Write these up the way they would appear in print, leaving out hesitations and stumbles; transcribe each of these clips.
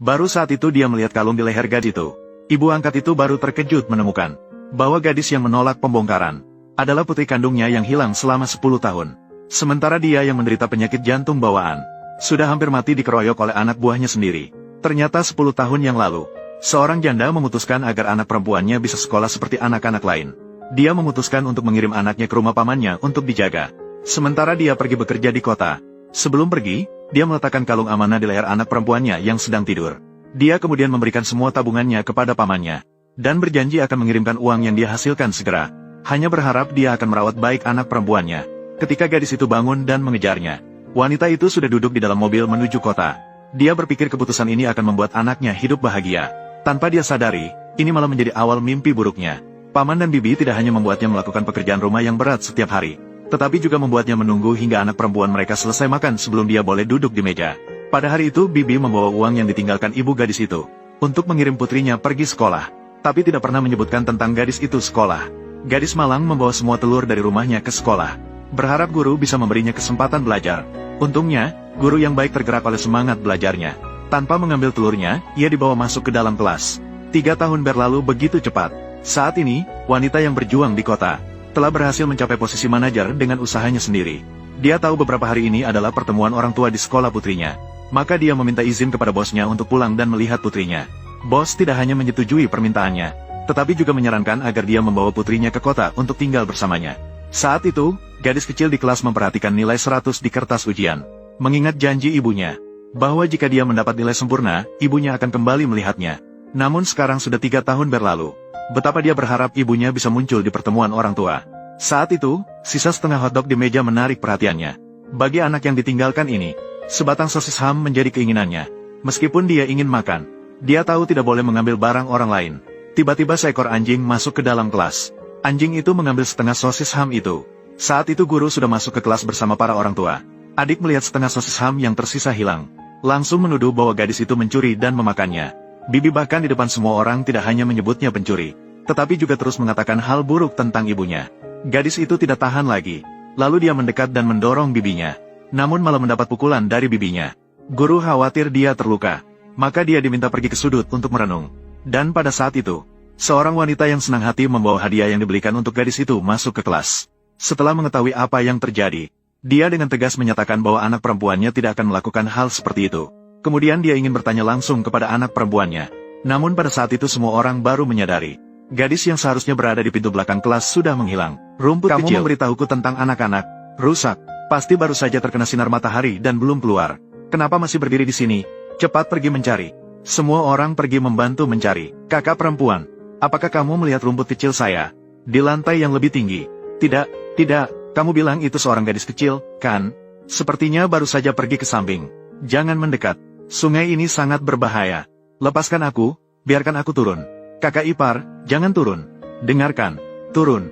Baru saat itu dia melihat kalung di leher gadis itu. Ibu angkat itu baru terkejut menemukan bahwa gadis yang menolak pembongkaran adalah putri kandungnya yang hilang selama 10 tahun. Sementara dia yang menderita penyakit jantung bawaan sudah hampir mati dikeroyok oleh anak buahnya sendiri. Ternyata 10 tahun yang lalu, seorang janda memutuskan agar anak perempuannya bisa sekolah seperti anak-anak lain. Dia memutuskan untuk mengirim anaknya ke rumah pamannya untuk dijaga. Sementara dia pergi bekerja di kota. Sebelum pergi, dia meletakkan kalung amanah di leher anak perempuannya yang sedang tidur. Dia kemudian memberikan semua tabungannya kepada pamannya, dan berjanji akan mengirimkan uang yang dia hasilkan segera. Hanya berharap dia akan merawat baik anak perempuannya. Ketika gadis itu bangun dan mengejarnya, wanita itu sudah duduk di dalam mobil menuju kota. Dia berpikir keputusan ini akan membuat anaknya hidup bahagia. Tanpa dia sadari, ini malah menjadi awal mimpi buruknya. Paman dan bibi tidak hanya membuatnya melakukan pekerjaan rumah yang berat setiap hari, tetapi juga membuatnya menunggu hingga anak perempuan mereka selesai makan sebelum dia boleh duduk di meja. Pada hari itu bibi membawa uang yang ditinggalkan ibu gadis itu untuk mengirim putrinya pergi sekolah, tapi tidak pernah menyebutkan tentang gadis itu sekolah. Gadis malang membawa semua telur dari rumahnya ke sekolah, berharap guru bisa memberinya kesempatan belajar. Untungnya, guru yang baik tergerak oleh semangat belajarnya. Tanpa mengambil telurnya, ia dibawa masuk ke dalam kelas. 3 tahun berlalu begitu cepat. Saat ini, wanita yang berjuang di kota telah berhasil mencapai posisi manajer dengan usahanya sendiri. Dia tahu beberapa hari ini adalah pertemuan orang tua di sekolah putrinya. Maka dia meminta izin kepada bosnya untuk pulang dan melihat putrinya. Bos tidak hanya menyetujui permintaannya, tetapi juga menyarankan agar dia membawa putrinya ke kota untuk tinggal bersamanya. Saat itu, gadis kecil di kelas memperhatikan nilai 100 di kertas ujian. Mengingat janji ibunya, bahwa jika dia mendapat nilai sempurna, ibunya akan kembali melihatnya. Namun sekarang sudah 3 tahun berlalu. Betapa dia berharap ibunya bisa muncul di pertemuan orang tua. Saat itu, sisa setengah hotdog di meja menarik perhatiannya. Bagi anak yang ditinggalkan ini, sebatang sosis ham menjadi keinginannya. Meskipun dia ingin makan, dia tahu tidak boleh mengambil barang orang lain. Tiba-tiba seekor anjing masuk ke dalam kelas. Anjing itu mengambil setengah sosis ham itu. Saat itu guru sudah masuk ke kelas bersama para orang tua. Adik melihat setengah sosis ham yang tersisa hilang, langsung menuduh bahwa gadis itu mencuri dan memakannya. Bibi bahkan di depan semua orang tidak hanya menyebutnya pencuri, tetapi juga terus mengatakan hal buruk tentang ibunya. Gadis itu tidak tahan lagi, lalu dia mendekat dan mendorong bibinya. Namun malah mendapat pukulan dari bibinya. Guru khawatir dia terluka, maka dia diminta pergi ke sudut untuk merenung. Dan pada saat itu, seorang wanita yang senang hati membawa hadiah yang dibelikan untuk gadis itu masuk ke kelas. Setelah mengetahui apa yang terjadi, dia dengan tegas menyatakan bahwa anak perempuannya tidak akan melakukan hal seperti itu. Kemudian dia ingin bertanya langsung kepada anak perempuannya. Namun pada saat itu semua orang baru menyadari, gadis yang seharusnya berada di pintu belakang kelas sudah menghilang. Rumput kecil. Kamu memberitahuku tentang anak-anak. Rusak. Pasti baru saja terkena sinar matahari dan belum keluar. Kenapa masih berdiri di sini? Cepat pergi mencari. Semua orang pergi membantu mencari. Kakak perempuan, apakah kamu melihat rumput kecil saya di lantai yang lebih tinggi? Tidak, tidak. Kamu bilang itu seorang gadis kecil, kan? Sepertinya baru saja pergi ke samping. Jangan mendekat. Sungai ini sangat berbahaya. Lepaskan aku, biarkan aku turun. Kakak ipar, jangan turun. Dengarkan, turun.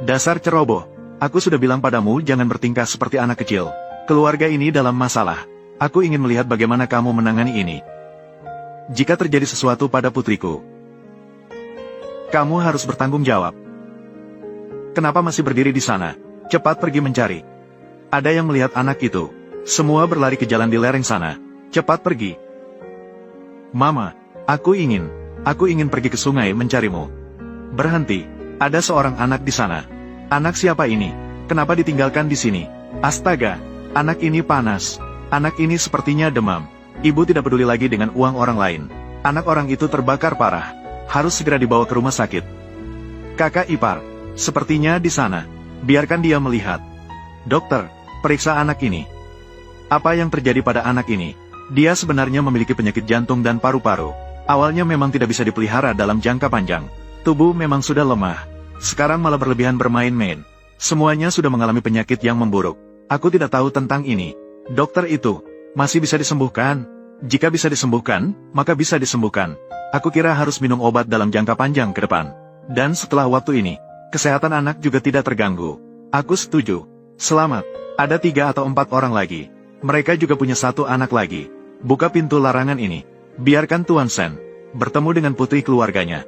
Dasar ceroboh. Aku sudah bilang padamu jangan bertingkah seperti anak kecil. Keluarga ini dalam masalah. Aku ingin melihat bagaimana kamu menangani ini. Jika terjadi sesuatu pada putriku, kamu harus bertanggung jawab. Kenapa masih berdiri di sana? Cepat pergi mencari. Ada yang melihat anak itu. Semua berlari ke jalan di lereng sana. Cepat pergi. Mama, aku ingin pergi ke sungai mencarimu. Berhenti. Ada seorang anak di sana. Anak siapa ini? Kenapa ditinggalkan di sini? Astaga, anak ini panas. Anak ini sepertinya demam. Ibu tidak peduli lagi dengan uang orang lain. Anak orang itu terbakar parah. Harus segera dibawa ke rumah sakit. Kakak ipar, sepertinya di sana. Biarkan dia melihat. Dokter, periksa anak ini. Apa yang terjadi pada anak ini? Dia sebenarnya memiliki penyakit jantung dan paru-paru. Awalnya memang tidak bisa dipelihara dalam jangka panjang. Tubuh memang sudah lemah. Sekarang malah berlebihan bermain-main. Semuanya sudah mengalami penyakit yang memburuk. Aku tidak tahu tentang ini. Dokter itu masih bisa disembuhkan. Jika bisa disembuhkan, maka bisa disembuhkan. Aku kira harus minum obat dalam jangka panjang ke depan. Dan setelah waktu ini, kesehatan anak juga tidak terganggu. Aku setuju. Selamat. Ada 3 atau 4 orang lagi. Mereka juga punya 1 anak lagi. Buka pintu larangan ini. Biarkan Tuan Sen bertemu dengan putri keluarganya.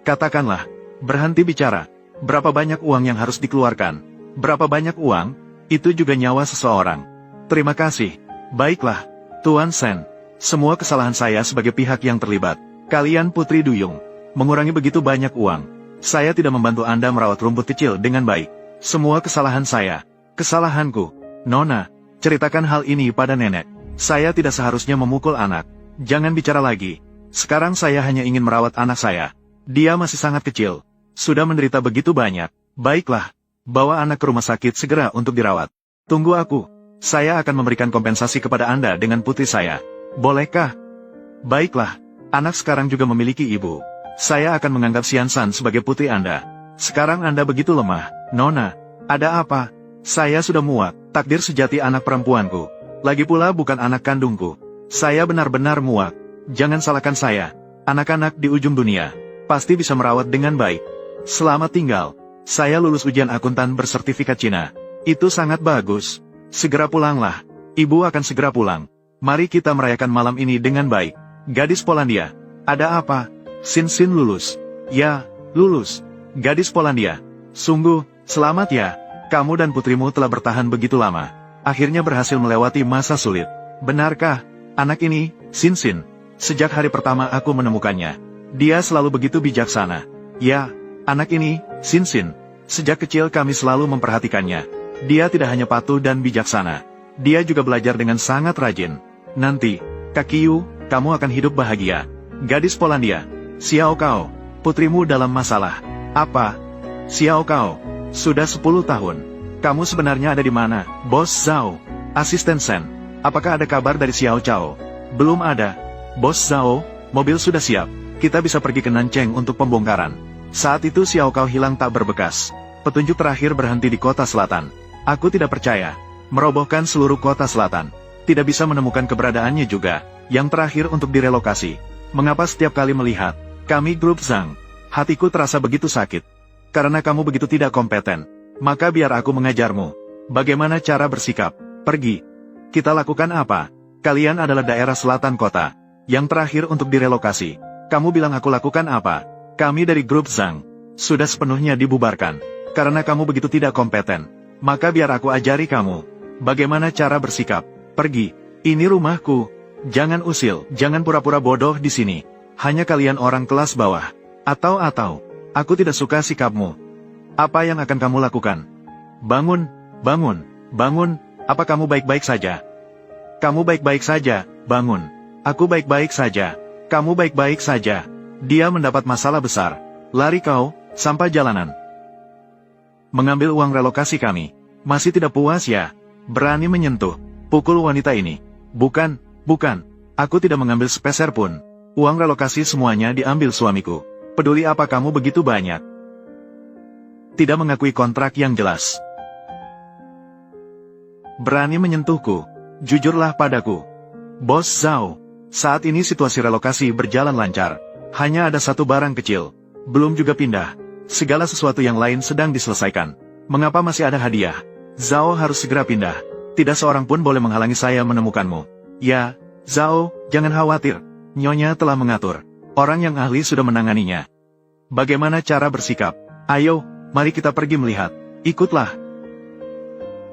Katakanlah, berhenti bicara. Berapa banyak uang yang harus dikeluarkan? Berapa banyak uang? Itu juga nyawa seseorang. Terima kasih. Baiklah, Tuan Sen. Semua kesalahan saya sebagai pihak yang terlibat. Kalian Putri Duyung, mengurangi begitu banyak uang. Saya tidak membantu Anda merawat rumput kecil dengan baik. Semua kesalahan saya. Kesalahanku. Nona, ceritakan hal ini pada nenek. Saya tidak seharusnya memukul anak. Jangan bicara lagi. Sekarang saya hanya ingin merawat anak saya. Dia masih sangat kecil. Sudah menderita begitu banyak. Baiklah. Bawa anak ke rumah sakit segera untuk dirawat. Tunggu aku. Saya akan memberikan kompensasi kepada Anda dengan putri saya. Bolehkah? Baiklah. Anak sekarang juga memiliki ibu. Saya akan menganggap Xiansan sebagai putri Anda. Sekarang Anda begitu lemah. Nona, ada apa? Saya sudah muak. Takdir sejati anak perempuanku. Lagi pula bukan anak kandungku. Saya benar-benar muak. Jangan salahkan saya. Anak-anak di ujung dunia pasti bisa merawat dengan baik. Selamat tinggal. Saya lulus ujian akuntan bersertifikat Cina. Itu sangat bagus. Segera pulanglah. Ibu akan segera pulang. Mari kita merayakan malam ini dengan baik. Gadis Polandia. Ada apa? Sin lulus. Ya, lulus. Gadis Polandia. Sungguh, selamat ya. Kamu dan putrimu telah bertahan begitu lama. Akhirnya berhasil melewati masa sulit. Benarkah? Anak ini, Sin. Sejak hari pertama aku menemukannya. Dia selalu begitu bijaksana. Ya, anak ini, Sin. Sejak kecil kami selalu memperhatikannya. Dia tidak hanya patuh dan bijaksana. Dia juga belajar dengan sangat rajin. Nanti, Kakiyu, kamu akan hidup bahagia. Gadis Polandia. Xiao Kao, putrimu dalam masalah. Apa? Xiao Kao, sudah 10 tahun. Kamu sebenarnya ada di mana, Bos Zhao? Asisten Sen. Apakah ada kabar dari Xiao Cao? Belum ada. Bos Zhao, mobil sudah siap. Kita bisa pergi ke Nancheng untuk pembongkaran. Saat itu Xiao Cao hilang tak berbekas. Petunjuk terakhir berhenti di kota selatan. Aku tidak percaya. Merobohkan seluruh kota selatan. Tidak bisa menemukan keberadaannya juga. Yang terakhir untuk direlokasi. Mengapa setiap kali melihat kami grup Zhang, hatiku terasa begitu sakit. Karena kamu begitu tidak kompeten. Maka biar aku mengajarmu. Bagaimana cara bersikap. Pergi. Kita lakukan apa? Kalian adalah daerah selatan kota. Yang terakhir untuk direlokasi. Kamu bilang aku lakukan apa? Kami dari grup Zhang. Sudah sepenuhnya dibubarkan. Karena kamu begitu tidak kompeten. Maka biar aku ajari kamu. Bagaimana cara bersikap. Pergi. Ini rumahku. Jangan usil. Jangan pura-pura bodoh di sini. Hanya kalian orang kelas bawah. Atau, aku tidak suka sikapmu. Apa yang akan kamu lakukan? Bangun. Apa kamu baik-baik saja? Kamu baik-baik saja, bangun. Aku baik-baik saja. Kamu baik-baik saja. Dia mendapat masalah besar. Lari kau, sampah jalanan. Mengambil uang relokasi kami. Masih tidak puas ya? Berani menyentuh. Pukul wanita ini. Bukan. Aku tidak mengambil sepeser pun. Uang relokasi semuanya diambil suamiku. Peduli apa kamu begitu banyak? Tidak mengakui kontrak yang jelas. Berani menyentuhku. Jujurlah padaku. Bos Zhao. Saat ini situasi relokasi berjalan lancar. Hanya ada satu barang kecil. Belum juga pindah. Segala sesuatu yang lain sedang diselesaikan. Mengapa masih ada hadiah? Zhao harus segera pindah. Tidak seorang pun boleh menghalangi saya menemukanmu. Ya, Zhao, jangan khawatir. Nyonya telah mengatur. Orang yang ahli sudah menanganinya. Bagaimana cara bersikap? Ayo, mari kita pergi melihat. Ikutlah.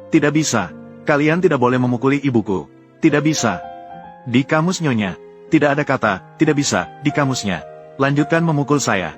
Tidak bisa. Kalian tidak boleh memukuli ibuku. Tidak bisa. Di kamus Nyonya. Tidak ada kata, tidak bisa, di kamusnya. Lanjutkan memukul saya.